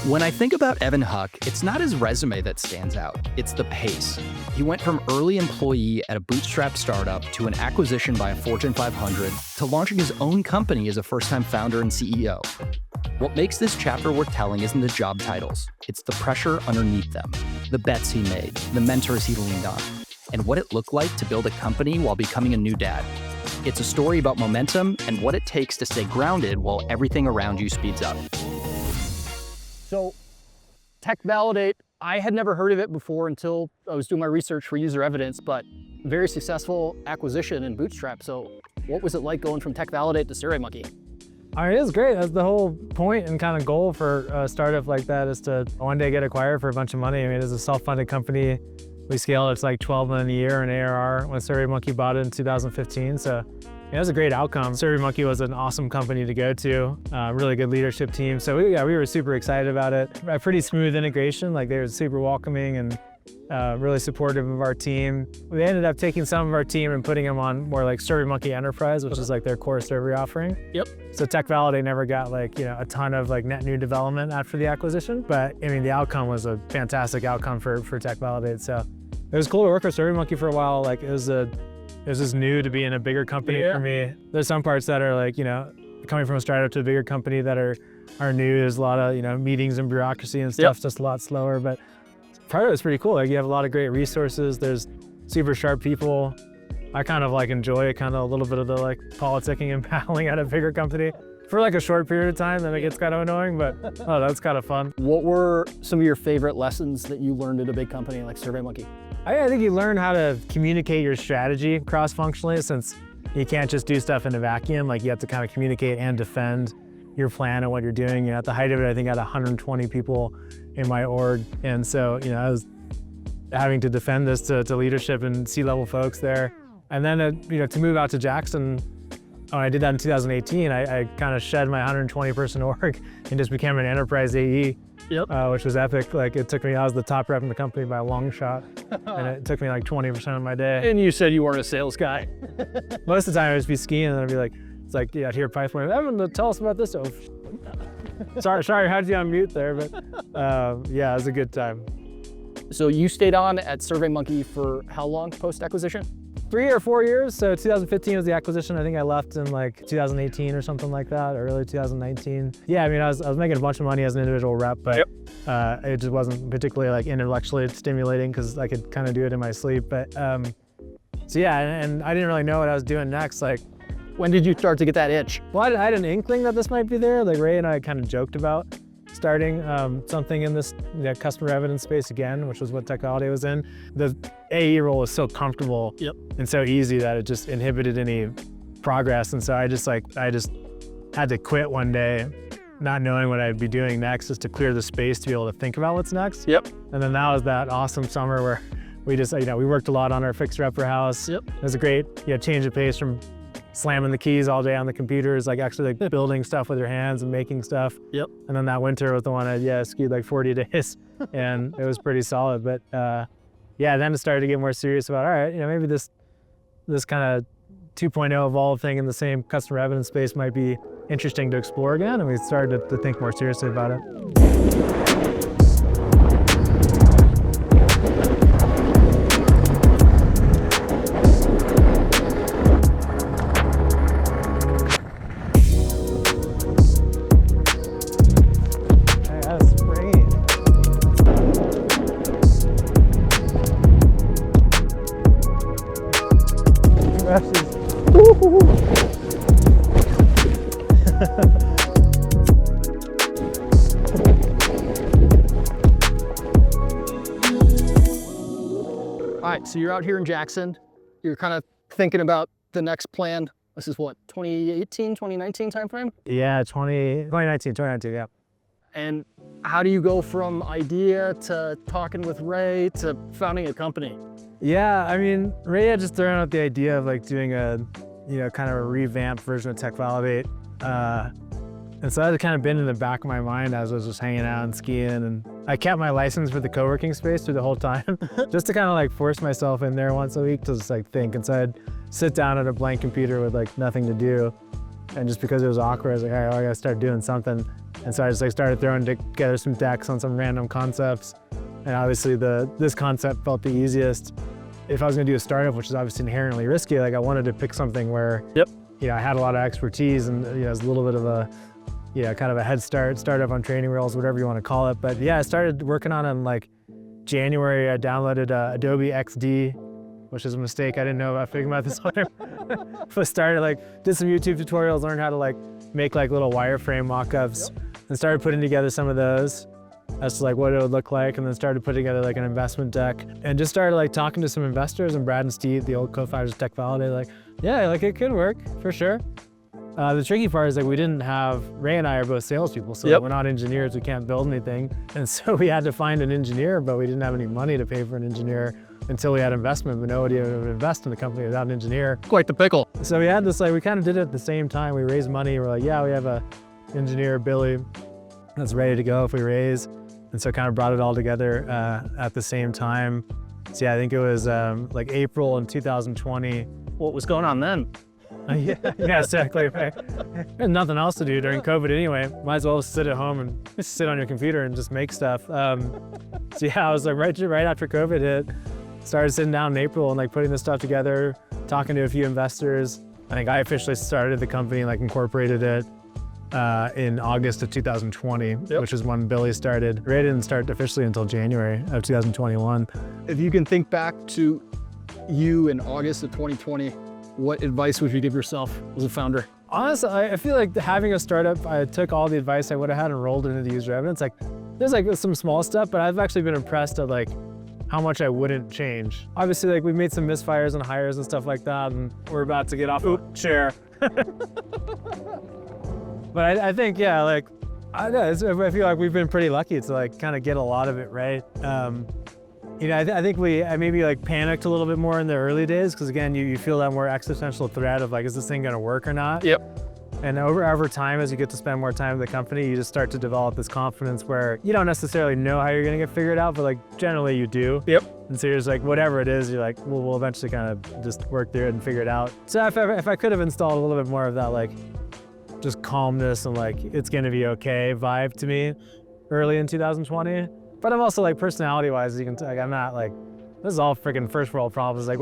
When I think about Evan Huck, it's not his resume that stands out, it's the pace. He went from early employee at a bootstrapped startup to an acquisition by a Fortune 500 to launching his own company as a first-time founder and CEO. What makes this chapter worth telling isn't the job titles, it's the pressure underneath them, the bets he made, the mentors he leaned on, and what it looked like to build a company while becoming a new dad. It's a story about momentum and what it takes to stay grounded while everything around you speeds up. So, Tech Validate, I had never heard of it before until I was doing my research for UserEvidence, but very successful acquisition in Bootstrap. So what was it like going from Tech Validate to SurveyMonkey? I mean, it was great. That's the whole point and kind of goal for a startup like that, is to one day get acquired for a bunch of money. I mean, it's a self-funded company. We scaled, it's like 12 million a year in ARR when SurveyMonkey bought it in 2015. So it was a great outcome. SurveyMonkey was an awesome company to go to, really good leadership team. So we were super excited about it. A pretty smooth integration, like they were super welcoming and really supportive of our team. We ended up taking some of our team and putting them on more like SurveyMonkey Enterprise, which is like their core survey offering. Yep. So Tech Validate never got like, a ton of like net new development after the acquisition, but I mean, the outcome was a fantastic outcome for Tech Validate. So it was cool to work with SurveyMonkey for a while. Like it was just new to be in a bigger company for me. There's some parts that are like, coming from a startup to a bigger company that are new. There's a lot of, meetings and bureaucracy and stuff, just a lot slower, but part of it's pretty cool. Like you have a lot of great resources. There's super sharp people. I kind of like enjoy kind of a little bit of the like politicking and battling at a bigger company for like a short period of time. Then it gets kind of annoying, but oh, that's kind of fun. What were some of your favorite lessons that you learned at a big company like SurveyMonkey? I think you learn how to communicate your strategy cross-functionally, since you can't just do stuff in a vacuum. Like you have to kind of communicate and defend your plan and what you're doing. At the height of it, I think I had 120 people in my org. And so, I was having to defend this to leadership and C-level folks there. And then, to move out to Jackson, when I did that in 2018, I kind of shed my 120 person org and just became an enterprise AE. Yep. Which was epic. Like I was the top rep in the company by a long shot, and it took me like 20% of my day. And you said you weren't a sales guy. Most of the time I'd just be skiing and I'd be like, I'd hear Python, Evan, tell us about this. Oh, sorry, I had you on mute there, but yeah, it was a good time. So you stayed on at SurveyMonkey for how long post-acquisition? 3 or 4 years. So 2015 was the acquisition. I think I left in like 2018 or something like that, or early 2019. Yeah, I mean, I was making a bunch of money as an individual rep, but it just wasn't particularly like intellectually stimulating because I could kind of do it in my sleep. But so yeah, and I didn't really know what I was doing next. Like, when did you start to get that itch? Well, I had an inkling that this might be there. Like Ray and I kind of joked about starting something in this customer evidence space again, which was what Tech Validate was in. The AE role was so comfortable and so easy that it just inhibited any progress. And so I just had to quit one day, not knowing what I'd be doing next, just to clear the space to be able to think about what's next. Yep. And then that was that awesome summer where we just, we worked a lot on our fixer upper house. Yep. It was a great change of pace from slamming the keys all day on the computers, like actually like building stuff with your hands and making stuff. Yep. And then that winter was the one I skied like 40 days and it was pretty solid. But then it started to get more serious about, all right, maybe this kind of 2.0 evolved thing in the same customer evidence space might be interesting to explore again. And we started to think more seriously about it. All right, so you're out here in Jackson. You're kind of thinking about the next plan. This is what, 2018, 2019 timeframe? Yeah, 2019, yeah. And how do you go from idea to talking with Ray to founding a company? Yeah, I mean, Ray had just thrown out the idea of like doing a, kind of a revamped version of Tech Validate. And so that had kind of been in the back of my mind as I was just hanging out and skiing. And I kept my license for the co-working space through the whole time, just to kind of like force myself in there once a week to just like think. And so I'd sit down at a blank computer with like nothing to do. And just because it was awkward, I was like, all right, I gotta start doing something. And so I just like started throwing together some decks on some random concepts. And obviously this concept felt the easiest. If I was gonna do a startup, which is obviously inherently risky, like I wanted to pick something where, I had a lot of expertise and it was a little bit of a, kind of a head startup on training wheels, whatever you want to call it. But yeah, I started working on it in like January. I downloaded Adobe XD, which is a mistake. I didn't know about Figma at this time. Did some YouTube tutorials, learned how to like make like little wireframe mock-ups, and started putting together some of those as to like what it would look like, and then started putting together like an investment deck, and just started like talking to some investors, and Brad and Steve, the old co-founders of Tech Validate, like, yeah, like it could work for sure. The tricky part is like Ray and I are both salespeople, so we're not engineers, we can't build anything. And so we had to find an engineer, but we didn't have any money to pay for an engineer until we had investment, but nobody would invest in the company without an engineer. Quite the pickle. So we had this, like, we kind of did it at the same time. We raised money, we're like, yeah, we have a engineer, Billy, that's ready to go if we raise. And so kind of brought it all together at the same time. So yeah, I think it was like April in 2020. What was going on then? Yeah, exactly. And nothing else to do during COVID anyway. Might as well sit at home and just sit on your computer and just make stuff. So yeah, I was like right after COVID hit, started sitting down in April and like putting this stuff together, talking to a few investors. I think I officially started the company, like incorporated it in August of 2020, which is when Billy started. Ray didn't start officially until January of 2021. If you can think back to you in August of 2020, what advice would you give yourself as a founder? Honestly, I feel like having a startup, I took all the advice I would have had and rolled it into the user evidence. Like, there's like some small stuff, but I've actually been impressed at like how much I wouldn't change. Obviously, like we've made some misfires and hires and stuff like that, and we're about to get off a chair. But I think, yeah, like, I feel like we've been pretty lucky to like kind of get a lot of it right. I think I maybe like panicked a little bit more in the early days because again, you feel that more existential threat of like, is this thing gonna work or not? And over time, as you get to spend more time with the company, you just start to develop this confidence where you don't necessarily know how you're gonna get figured out, but like generally you do. And so you're just like, whatever it is, you're like, well, we'll eventually kind of just work through it and figure it out. So if I could have installed a little bit more of that like just calmness and like, it's gonna be okay vibe to me early in 2020. But I'm also like personality-wise, you can like I'm not like, this is all freaking first world problems. Like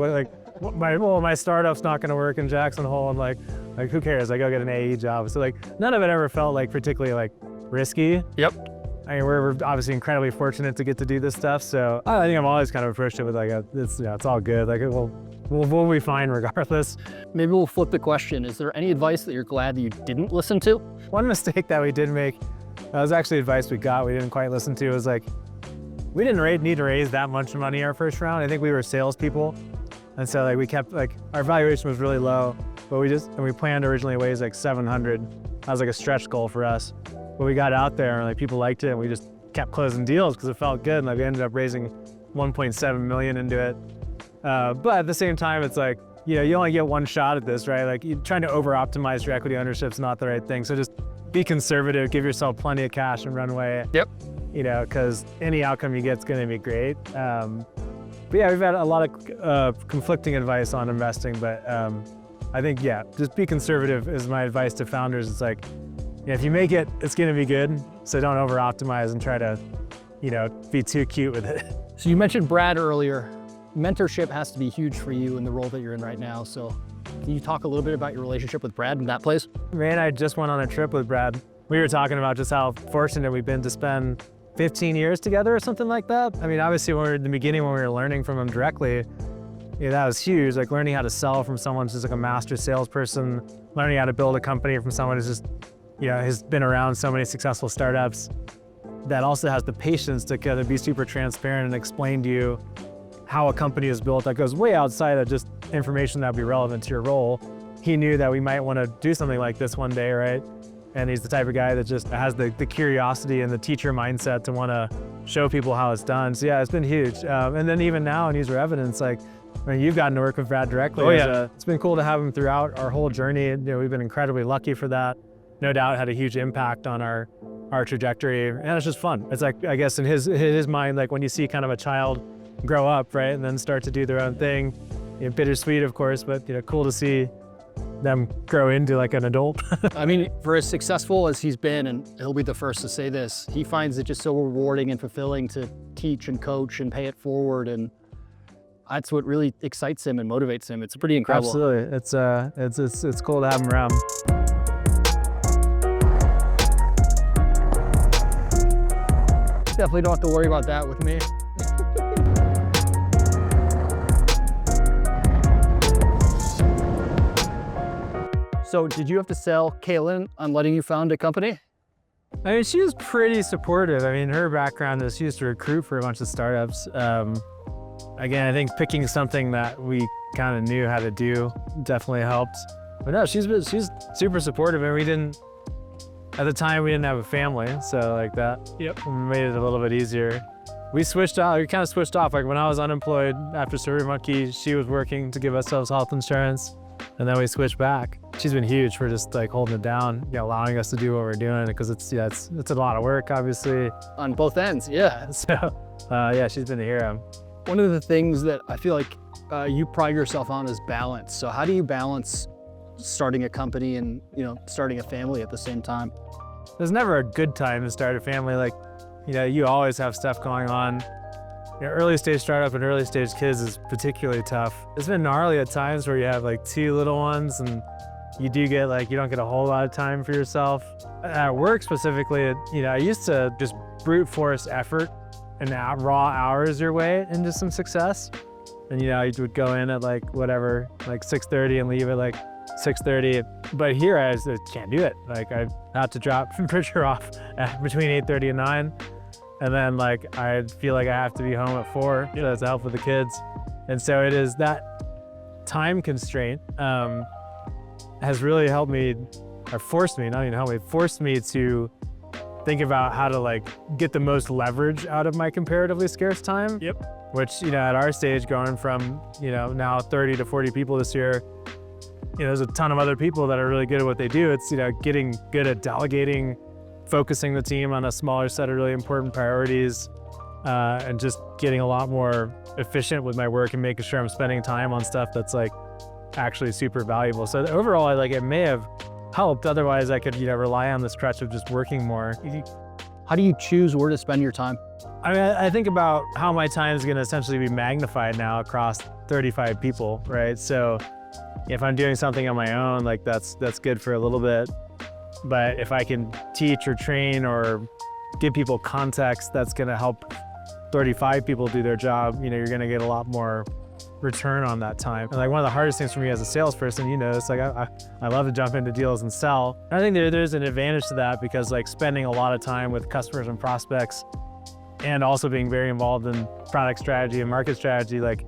my startup's not gonna work in Jackson Hole, and like who cares? Like, go get an AE job. So like none of it ever felt like particularly like risky. Yep. I mean, we're obviously incredibly fortunate to get to do this stuff. So I think I'm always kind of approached it with like, it's all good. Like we'll be fine regardless. Maybe we'll flip the question. Is there any advice that you're glad that you didn't listen to? One mistake that we did make, that was actually advice we didn't quite listen to, was like, we didn't need to raise that much money our first round. I think we were salespeople. And so like we kept like, our valuation was really low, but we planned to originally raise like 700. That was like a stretch goal for us. But we got out there and like people liked it and we just kept closing deals because it felt good. And like we ended up raising 1.7 million into it. But at the same time, it's like, you only get one shot at this, right? Like you're trying to over-optimize your equity ownership is not the right thing. So just be conservative, give yourself plenty of cash and runway. Because any outcome you get is going to be great. But yeah, we've had a lot of conflicting advice on investing, but I think, yeah, just be conservative is my advice to founders. It's like, if you make it, it's going to be good. So don't over-optimize and try to, be too cute with it. So you mentioned Brad earlier. Mentorship has to be huge for you in the role that you're in right now. So can you talk a little bit about your relationship with Brad in that place? Ray and I just went on a trip with Brad. We were talking about just how fortunate we've been to spend 15 years together or something like that. I mean, obviously when we were in the beginning, when we were learning from him directly, that was huge. Like learning how to sell from someone who's just like a master salesperson, learning how to build a company from someone who's just, has been around so many successful startups, that also has the patience to kind of be super transparent and explain to you how a company is built that goes way outside of just information that would be relevant to your role. He knew that we might want to do something like this one day, right? And he's the type of guy that just has the curiosity and the teacher mindset to want to show people how it's done. So yeah, it's been huge. And then even now in UserEvidence, like, you've gotten to work with Brad directly. Oh yeah. It's been cool to have him throughout our whole journey. We've been incredibly lucky for that. No doubt had a huge impact on our trajectory, and it's just fun. It's like, I guess in his mind, like when you see kind of a child grow up, right, and then start to do their own thing, bittersweet, of course, but cool to see them grow into like an adult. I mean, for as successful as he's been, and he'll be the first to say this, he finds it just so rewarding and fulfilling to teach and coach and pay it forward. And that's what really excites him and motivates him. It's pretty incredible. Absolutely. It's cool to have him around. Definitely don't have to worry about that with me. So did you have to sell Kaylin on letting you found a company? I mean, she was pretty supportive. I mean, her background is she used to recruit for a bunch of startups. Again, I think picking something that we kind of knew how to do definitely helped. But no, she's super supportive, and at the time we didn't have a family, so like that made it a little bit easier. We kind of switched off. Like when I was unemployed after SurveyMonkey, she was working to give ourselves health insurance, and then we switched back. She's been huge for just like holding it down, allowing us to do what we're doing, because it's a lot of work, obviously. On both ends, yeah. So yeah, she's been a hero. One of the things that I feel like you pride yourself on is balance. So how do you balance starting a company and starting a family at the same time? There's never a good time to start a family. Like, you always have stuff going on. Early stage startup and early stage kids is particularly tough. It's been gnarly at times where you have like 2 little ones, and you don't get a whole lot of time for yourself. At work specifically, I used to just brute force effort and raw hours your way into some success. And you would go in at like 6:30 and leave at like 6:30. But here I just can't do it. Like I have to drop Bridger off between 8:30 and 9. And then like I feel like I have to be home at 4 to help with the kids. And so it is that time constraint has really helped me, or forced me to think about how to like get the most leverage out of my comparatively scarce time. Yep. Which, at our stage, going from, now 30 to 40 people this year, there's a ton of other people that are really good at what they do. It's, getting good at delegating, focusing the team on a smaller set of really important priorities, and just getting a lot more efficient with my work and making sure I'm spending time on stuff that's like actually super valuable. So overall, it may have helped. Otherwise, I could, rely on this crutch of just working more. How do you choose where to spend your time? I mean, I think about how my time is going to essentially be magnified now across 35 people, right? So if I'm doing something on my own, like that's good for a little bit. But if I can teach or train or give people context that's going to help 35 people do their job, you're going to get a lot more return on that time. And like one of the hardest things for me as a salesperson, it's like I love to jump into deals and sell. And I think there's an advantage to that, because like spending a lot of time with customers and prospects, and also being very involved in product strategy and market strategy, like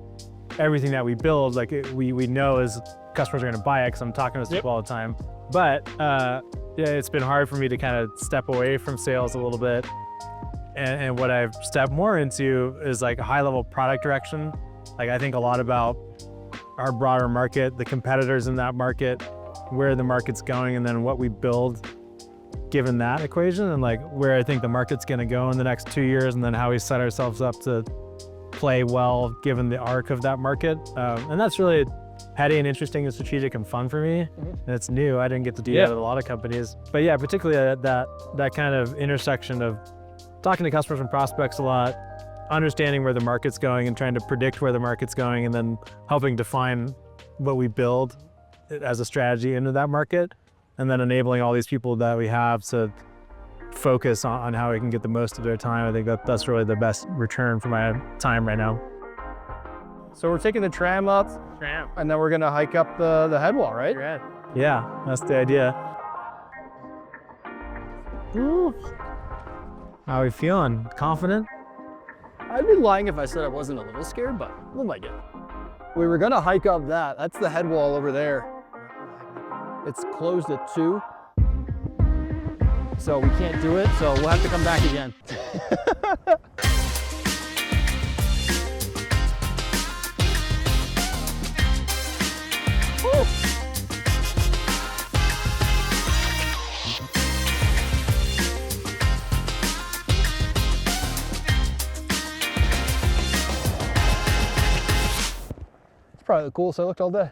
everything that we build, like we know is customers are going to buy it because I'm talking to people all the time. But it's been hard for me to kind of step away from sales a little bit. And what I've stepped more into is like a high level product direction. Like I think a lot about our broader market, the competitors in that market, where the market's going, and then what we build given that equation, and like where I think the market's going to go in the next 2 years, and then how we set ourselves up to play well given the arc of that market. And that's really heady and interesting and strategic and fun for me. And it's new. I didn't get to do that at a lot of companies. But yeah, particularly that kind of intersection of talking to customers and prospects a lot, understanding where the market's going and trying to predict where the market's going, and then helping define what we build as a strategy into that market, and then enabling all these people that we have to focus on how we can get the most of their time. I think that's really the best return for my time right now. So we're taking the tram up, and then we're gonna hike up the head wall, right? Yeah, that's the idea. Ooh. How are we feeling? Confident? I'd be lying if I said I wasn't a little scared, but we'll make it. We were gonna hike up that. That's the head wall over there. It's closed at 2. So we can't do it, so we'll have to come back again. It's probably the coolest I looked all day.